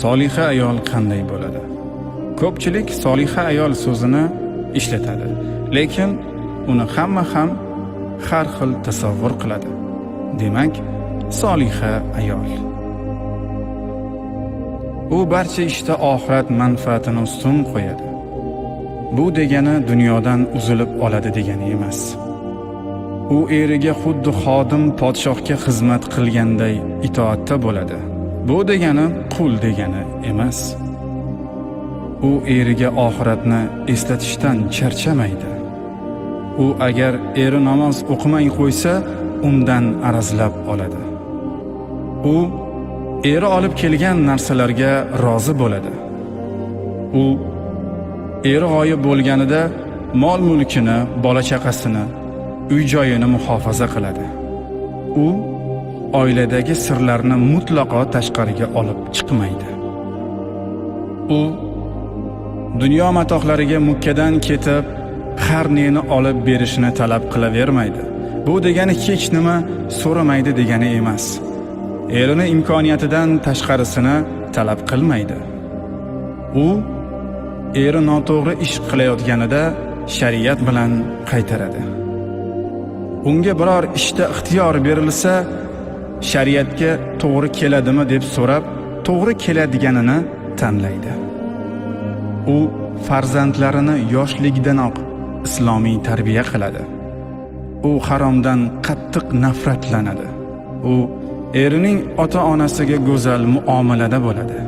Soliha ayol qanday bo'ladi? Ko'pchilik soliha ayol so'zini ishlatadi, lekin uni hamma ham har xil tasavvur qiladi. Demak, soliha ayol u barcha ishda oxirat manfaatini ustun qo'yadi. Bu degani dunyodan uzilib oladi degani emas. U eriga xuddi xodim podshohga xizmat qilganday itoatda bo'ladi. Bu degani qul degani emas. U eriga oxiratni eslatishdan charchamaydi. U agar eri namoz o'qimay qo'ysa, undan arazlab oladi. U eri olib kelgan narsalarga rozi bo'ladi. U eri g'oyib bo'lganida mol-mulkini, bola-chaqasini, uy-joyini muhofaza qiladi. U oiladagi sirlarni mutlaqo tashqariga olib chiqmaydi. U dunyo matohlariga mukkadan ketib, har neni olib berishni talab qilavermaydi. Bu degani hech nima so'ramaydi degani emas. Erini imkoniyatidan tashqarisini talab qilmaydi. U eri noto'g'ri ish qilayotganida shariat bilan qaytaradi. Unga biror ishda ixtiyor berilsa, shariatga to'g'ri keladimi deb so'rab, to'g'ri keladiganini tanlaydi. U farzandlarini yoshlikdanoq islomiy tarbiya qiladi. U haromdan qattiq nafratlanadi. U erining ota-onasiga go'zal muomalada bo'ladi.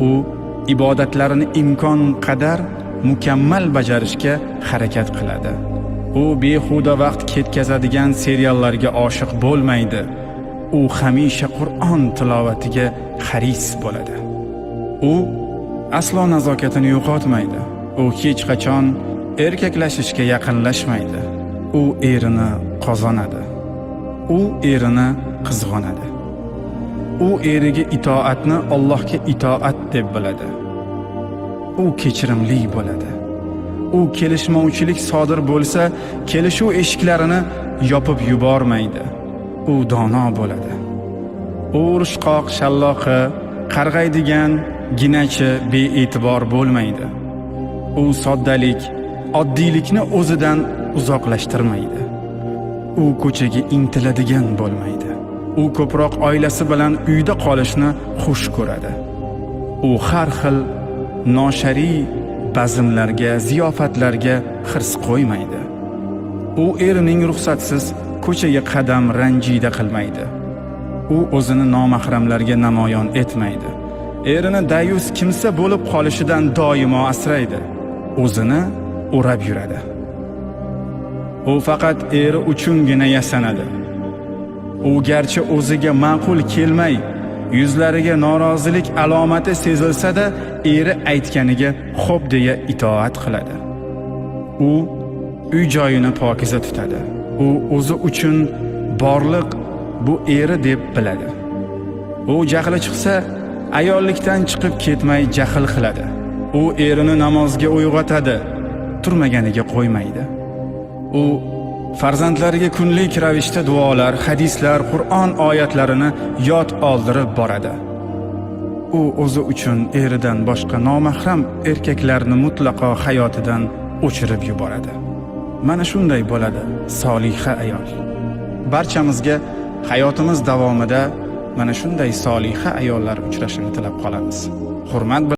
U ibodatlarini imkon qadar mukammal bajarishga harakat qiladi. U behuda vaqt ketkazadigan seriallarga oshiq bo'lmaydi. U hamisha Qur'on tilovatiga haris bo'ladi. U aslo nazokatini yo'qotmaydi. U hech qachon erkaklashishga yaqinlashmaydi. U erini qozonadi. U erini qizg'onadi. U eriga itoatni Allohga itoat deb biladi. U kechirimli bo'ladi. U kelishmovchilik sodir bo'lsa, kelishuv eshiklarini yopib yubormaydi. U dono bo'ladi. U urushqoq, shalloqi, qarg'aydigan, ginachi, bee'tibor bo'lmaydi. U soddalik, oddiylikni o'zidan uzoqlashtirmaydi. U ko'chaga intiladigan bo'lmaydi. U ko'proq oilasi bilan uyda qolishni xush ko'radi. U har xil noshariy bazmlarga, ziyofatlarga hirs qo'ymaydi. U erining ruxsatsiz ko'chaga qadam ranjida qilmaydi. U o'zini nomahramlarga namoyon etmaydi. Erini dayus kimsa bo'lib qolishidan doimo asraydi. O'zini o'rab yuradi. U faqat eri uchungina yasanadi. U garchi o'ziga ma'qul kelmay, yuzlariga norozilik alomati sezilsa-da, eri aytganiga xo'p deya itoat qiladi. U uy-joyini pokiza tutadi. U o'zi uchun borliq bu eri deb biladi. U jahli chiqsa, ayollikdan chiqib ketmay jahl qiladi. U erini namozga uyg'otadi, turmaganiga qo'ymaydi. U farzandlariga kunlik ravishda duolar, hadislar, Qur'on oyatlarini yod oldirib boradi. U o'zi uchun eridan boshqa nomahram erkaklarni mutlaqo hayotidan o'chirib yuboradi. Mana shunday bo'ladi soliha ayol. Barchamizga hayotimiz davomida mana shunday soliha ayollar uchrashini tilab qolamiz. Hurmat bilan